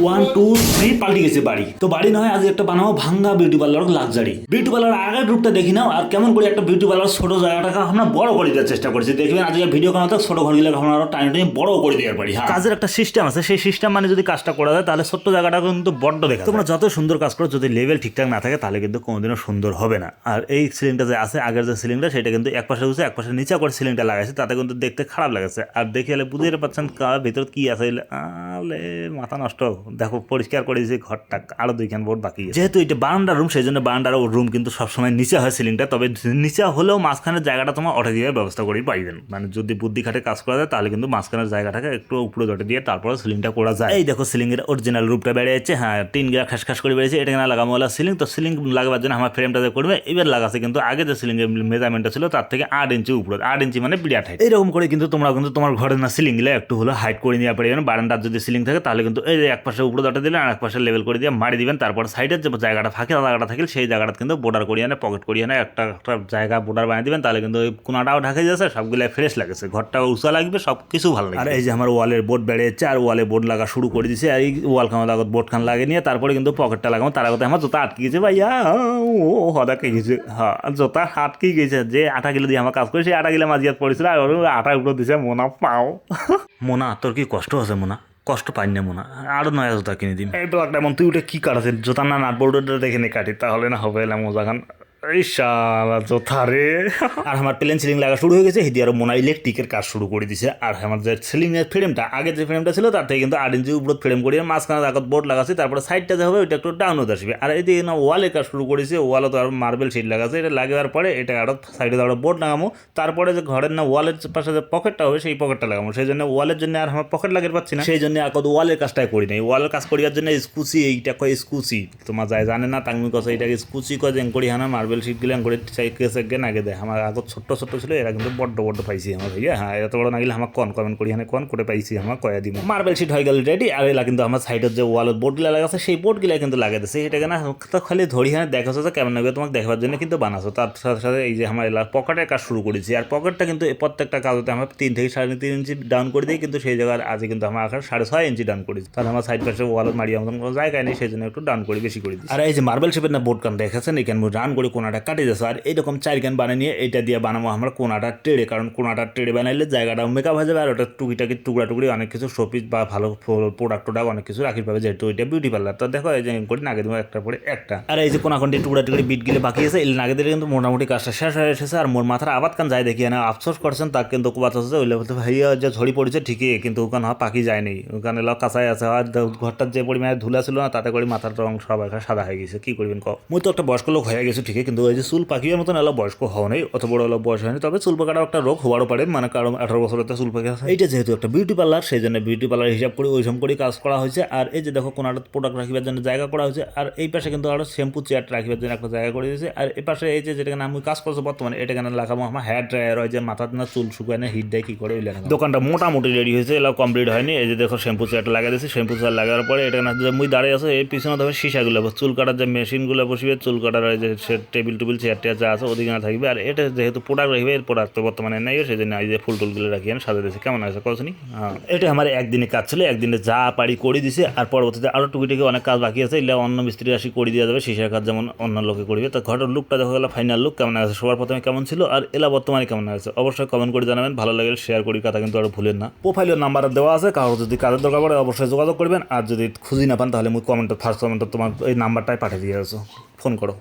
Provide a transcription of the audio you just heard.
1 2 3 পাল্টি গেছে বাড়ি। তো বাড়ি নয়, আজ একটা বানাবো ভাঙ্গা beauty parlour luxury. Beauty parlour আগের রূপটা দেখি নাও, আর কেমন করে একটা বিউটি পার্লার ছোট জায়গাটাকে আমরা বড় করে দেওয়ার চেষ্টা করছি। দেখবেন আজকে ভিডিও করাতে ছোট ঘরগুলো আমরা আরো টাইম বড় করে দেওয়ার পারি। হ্যাঁ, কাজের একটা সিস্টেম আছে, সেই সিস্টেম মানে যদি কাজটা করা যায় তাহলে ছোট্ট জায়গাটা কিন্তু বড্ড দেখা। তোমরা যত সুন্দর কাজ করো, যদি লেভেল ঠিকঠাক না থাকে তাহলে কিন্তু কোনোদিনও সুন্দর হবে না। আর এই সিলিংটা যে আছে, আগের যে সিলিংটা, সেটা কিন্তু এক পাশে উঠছে, এক পাশে নিচে করে সিলিংটা লাগাইছে, তাতে কিন্তু দেখতে খারাপ লাগছে। আর দেখে এলে বুঝতে পারছেন ভিতর কি আছে। আলে মাথা নষ্ট। দেখো পরিষ্কার করে দিয়েছি ঘরটা, আরো 2খান বোর্ড বাকি। যেহেতু এটা বারান্ডার রুম, সেই জন্য বারান্ডার রুম কিন্তু সবসময় নিচে হয় সিলিংটা। তবে নিচে হলেও মাঝখানের জায়গাটা তোমার অটে দিয়ে ব্যবস্থা করেই পাইবেন। মানে যদি বুদ্ধি খাটে কাজ করা যায় তাহলে কিন্তু মাঝখানের জায়গাটাকে একটু উপরে জটে দিয়ে তারপরে সিলিংটা করা যায়। এই দেখো সিলিং এর অরিজিনাল রূপটা বেড়ে যাচ্ছে। হ্যাঁ, টিন গিরা খাস করে বেড়েছে। এটা না লাগাবো বলা সিলিং। তো সিলিং লাগাবার জন্য আমার ফ্রেমটা যে করবে এবার লাগাছে, কিন্তু আগে যে সিলিং এর মেজারমেন্টটা ছিল তার থেকে 8 ইঞ্চি উপরে। 8 ইঞ্চি মানে বিরাট হাইট। এইরকম করে কিন্তু তোমরা কিন্তু তোমার ঘরের না সিলিং গুলো একটু হলো হাইট করে নিয়ে পারবেন। বারান্দার যদি সিলিং থাকে তাহলে কিন্তু এই যে এক পাশে উপরে জটে দিলেন আর এক পাশে লেভেল করে দিয়ে মারি দিবেন। তারপর সাইডের যে জায়গাটা ফাঁকা জায়গাটা থাকে সেই জায়গাটা কিন্তু বর্ডার করিয়ে না, পকেট করিয়ে না, একটা জায়গা বর্ডার বানিয়ে দিবেন। তাহলে কিন্তু ওই কোনাটাও ঢাকা যাচ্ছে, সবগুলো ফ্রেশ লাগছে, ঘরটাও উঁচা লাগবে, সব কিছু ভালো লাগবে। আর এই যে আমার ওয়ালের বোর্ড বেড়ে যাচ্ছে, আর ওয়ালে বোর্ড লাগা শুরু করে দিয়েছে। আর এই ওয়াল খামার আগত বোর্ড খান লাগে নিয়ে তারপরে কিন্তু পকেটটা লাগাবো। তার আগতে আমার জোতা আটকে গেছে ভাইয়া, ও হদাকে গেছে। হ্যাঁ, জোতা আটকে গেছে। যে আটা কিলো দিয়ে আমার কাজ করে, সেই আটা কিলো মাঝিয়াত পড়েছিল, আর আটা উপরে দিছে। মোনা পাও মোনা, তোর কি কষ্ট আছে মোনা? কষ্ট পাই না মোনা, আরো নয়া জোতা কিনে দিন। এই ব্লগটা এমন তুই উঠে কি কাটাছে? জোতা না নাট বোর্ডটা দেখে নি কাটি, তাহলে না হবে এলাম মজা খান। এই শালা জোথা রে। আর আমার প্লেন সিলিং লাগা শুরু হয়ে গেছে। হিদি আর মোনা ইলেকট্রিকের কাজ শুরু করে দিছে। আর আমার যে সিলিং এর ফ্রেমটা, আগে যে ফ্রেমটা ছিল তার থেকে কিন্তু 8 ইঞ্চি উপর ফ্রেম করিয়ে মাঝখানে আগত বোর্ড লাগাচ্ছে। তারপরে সাইডটা যে হবে ওইটা একটু ডাউন হতে আসবে। আর এদিকে না ওয়ালের কাজ শুরু করেছে। ওয়ালে তো আর মার্বেল শিট লাগাচ্ছে। এটা লাগাবার পরে এটা আরো সাইডে আরো বোর্ড লাগাবো। তারপরে যে ঘরের না ওয়ালের পাশে যে পকেটটা হবে সেই পকেটটা লাগাবো। সেই জন্য ওয়ালের জন্য আর আমার পকেট লাগাতে পারছি না, সেই জন্য আর কত ওয়ালের কাজটাই করি নাই। ওয়ালের কাজ করিবার জন্য স্কুচি, এইটা কয় স্কুচি, তোমার যায় জানে না তাঙ্গি কথা, এটাকে স্কুচি কয় যেন করি হানা মার্বেল শিট গেলে করে আগে দেয়। আমার আগে ছোট্ট ছিল, এরা কিন্তু বড্ড পাইছি আমার ভাইয়া। হ্যাঁ, এত বড় না গেলে আমার কমেন্ট করি কন করে পাইছি আমার কয়া দিব। মার্বেল শিট হয়ে গেল রেডি। আর এলা কিন্তু আমার সাইডের যে ওয়ালের বোর্ডগুলো লাগাচ্ছে সেই বোর্ডগুলো কিন্তু লাগাই দিচ্ছে। এটাকে না তো খালি ধরি দেখাচ্ছে যে কেমন লাগবে তোমাকে দেখাবার জন্য কিন্তু বানাচ্ছো। তার সাথে সাথে এই যে আমার এলা পকেটের কাজ শুরু করেছি। আর পকেটটা কিন্তু প্রত্যেকটা কাজতে আমার 3 থেকে 3.5 ইঞ্চি ডাউন করে দিই, কিন্তু সেই জায়গায় আজ কিন্তু আমার আকার 6.5 ইঞ্চি ডাউন করেছি। তাহলে আমার সাইড পাশে ওয়ালের মারিয়ে মতন কোনো জায়গায় নেই, সেই জন্য একটু ডাউন করে বেশি করে দিই। আর এই যে মার্বেল শেপের না বোর্ড কান দেখাচ্ছেন, এখানে রান করে কোনাটা কাটে যাচ্ছে। আর এইরকম 4 কান বানিয়ে নিয়ে এটা দিয়ে বানাবো আমরা কোনাটা টেড়ে, কারণ কোনাটা টেড়ে বানাইলে জায়গাটা মেকআপ হয়ে যাবে। আর ওটা টুকরি অনেক কিছু শোপিস বা ভালো প্রোডাক্ট অনেক কিছু রাখি পাবে, যেহেতু এটা বিউটি পার্লার। তো দেখো এই যে করি নাগে দেবো একটা পরে একটা। আর এই যে কোনাখন্ডি টুকরি বিট গিলে বাকি আছে, এর নাগে দিলে কিন্তু মোটামুটি কাজটা শেষ হয়ে এসেছে। আর মোর মাথার আবাদ কান যায় দেখি না আফসোস করছেন, তার কিন্তু কথা হচ্ছে ওই বলতে ভাইয়া যে ঝড়ি পড়েছে ঠিকই, কিন্তু ওখানে পাখি যায়নি, ওখানে কাঁচাই আছে। আর ঘরটার যে পরিমাণে ধুলা ছিল না, তাতে করে মাথার রং সব একটা সাদা হয়ে গেছে। কি করবেন কও? মুই তো একটা বয়স্ক লোক হয়ে গেছে ঠিকই, কিন্তু ওই যে চুল পাখির মতন এলা বয়স্ক হওয়া নেই, অত বড় এলা বয়স হয়নি। তবে চুল পাকাটাও একটা রোগ হওয়ারও পারে, মানে কারণ 18 বছর চুল পাখি আছে। এইটা যেহেতু একটা বিউটি পার্লার, সেই জন্য বিউটি পার্লার হিসাব করে ওইসব করে কাজ করা হয়েছে। আর এই যে দেখো কোনাটা প্রোডাক্ট রাখিবার জন্য জায়গা করা হয়েছে। আর এই পাশে কিন্তু আরো শ্যাম্পু চেয়ার রাখিবার জন্য একটা জায়গা করে দিয়েছে। আর এই পাশে এই যে যেটা আমি কাজ করছি বর্তমানে, এটা কেন লাগাবো আমার হেয়ার ড্রায়ার, হয় যে মাথার না চুল শুকায় না হিট দেয় কি করে ওই লেখা। দোকানটা মোটামুটি রেডি হয়েছে, এলাও কমপ্লিট হয়নি। এই যে দেখো শ্যাম্পু চেয়ারটা লাগা দিয়েছে। শ্যাম্পু চেয়ার লাগার পরে এটা না যে মুই দাঁড়িয়ে আছে, এই পিছনে ধরো শিশাগুলো চুল কাটার যে মেশিনগুলো বসিবে, চুল কাটার যে টেবিল চেয়ার টেয়ার যা আছে ওদিকে না থাকবে। আর এটা যেহেতু প্রোডাক্ট রাখবে, এর প্রোডাক্ট তো বর্তমানে নেই, সেই জন্য এই যে ফুলটুলগুলো রাখি আমি সাজা দিয়েছি। কেমন আছে কচনি? হ্যাঁ, এটা আমার একদিনে কাজ ছিল, একদিনে যা পারি করে দিছে। আর পরবর্তীতে আরও টুকিটাকি অনেক কাজ বাকি আছে, এগুলো অন্য মিস্ত্রি আসি করে দেওয়া যাবে। শিশার কাজ যেমন অন্য লোকে করবে। তো ঘরের লুকটা দেখা গেলো ফাইনাল লুক কেমন আছে, সবার প্রথমে কেমন ছিল আর এলা বর্তমানে কেমন আছে অবশ্যই কমেন্ট করে জানাবেন। ভালো লাগলে শেয়ার করি কথা কিন্তু আরও ভুলেন না। প্রোফাইলের নাম্বার দেওয়া আছে, কারোর যদি কাজের দরকার পড়ে অবশ্যই যোগাযোগ করবেন। আর যদি খুঁজি না পান তাহলে মুই ফার্স্ট কমেন্টে তোমার এই নাম্বারটাই পাঠিয়ে দিয়ে আসো, ফোন করো।